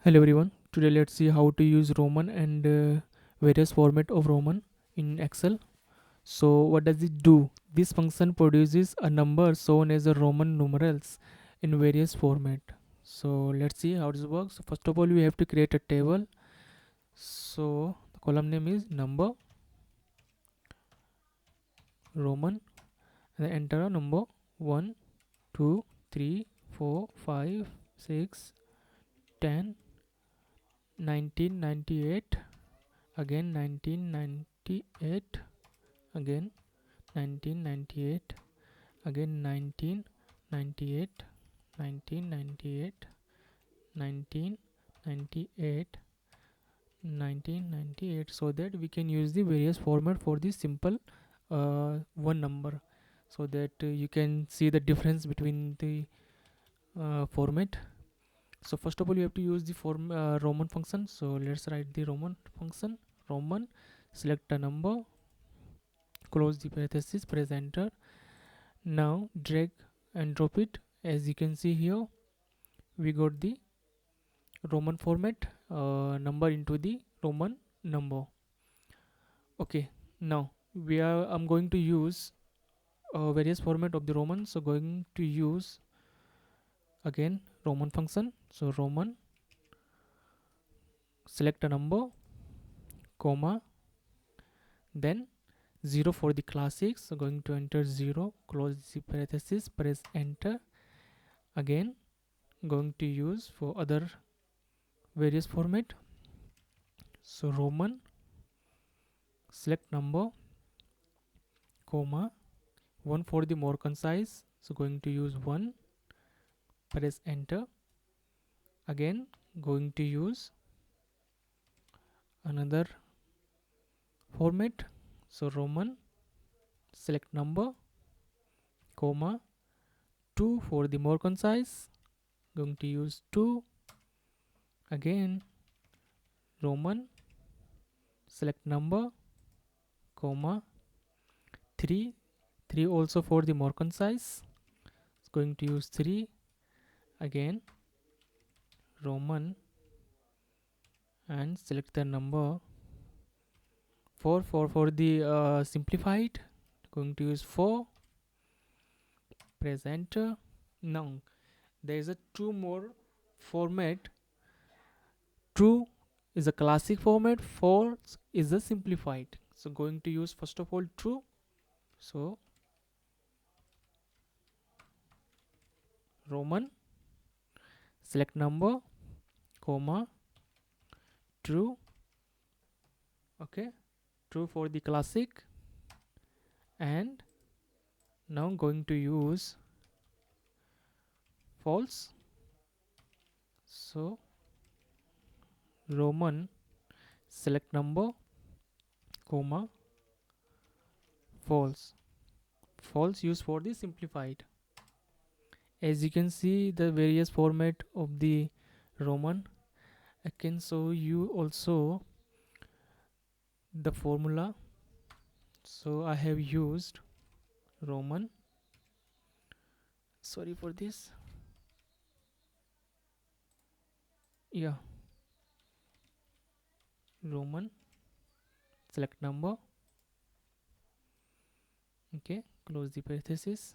Hello everyone. Today let's see how to use Roman and various format of Roman in Excel. So what does it do? This function produces a number shown as a Roman numerals in various format. So let's see how this works. So first of all, we have to create a table. So the column name is number Roman and then enter a number 1, 2, 3, 4, 5, 6, 10, 1998, again 1998, again 1998, again 1998, 1998, 1998, 1998, so that we can use the various format for this simple one number, so that you can see the difference between the format. So first of all, you have to use the Roman function. So let's write the Roman function. Roman, select a number, close the parenthesis, press enter. Now drag and drop it. As you can see here, we got the Roman format number into the Roman number. Okay, now I'm going to use various format of the Roman. So going to use again Roman function. So Roman, select a number, comma, then 0 for the classics. So going to enter 0, close the parenthesis, press enter. Again going to use for other various format. So Roman, select number, comma, 1 for the more concise. So going to use 1, press enter. Again going to use another format. So Roman, select number, comma, 2 for the more concise. Going to use 2. Again Roman, select number, comma, 3 3 also for the more concise. It's going to use 3. Again Roman, and select the number 4 for the simplified. Going to use 4, press enter. Now there is a two more format. True is a classic format, false is a simplified. So going to use first of all true. So Roman, select number, comma, true. Okay, true for the classic. And now going to use false. So Roman, select number, comma, false. False used for the simplified. As you can see the various format of the Roman, I can show you also the formula. So I have used Roman, sorry for this, yeah, Roman, select number, okay, close the parenthesis.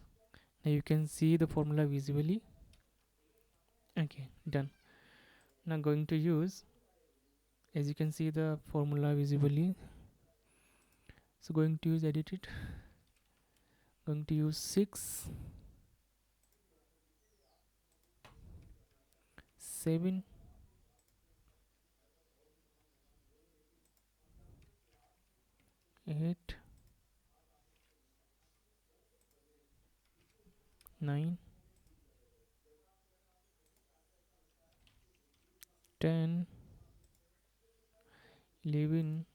Now you can see the formula visibly. Okay, done. Now going to use, as you can see the formula visibly, so going to use edit it, going to use 6, 7, 8, 9, 10, 11,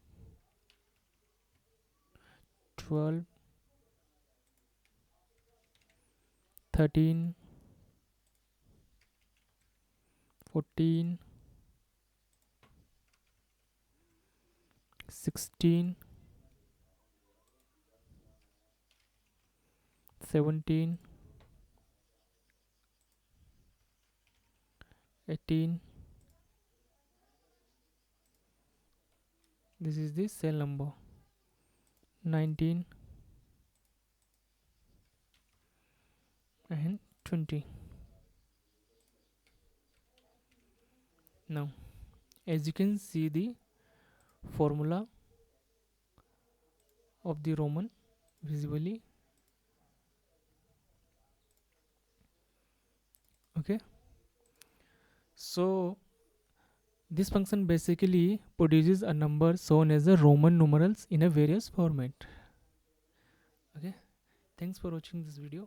12, 13, 14, 16, 17, 18, This is the cell number 19 and 20. Now as you can see the formula of the Roman visibly. Okay, so this function basically produces a number shown as a Roman numerals in a various format. Okay, thanks for watching this video.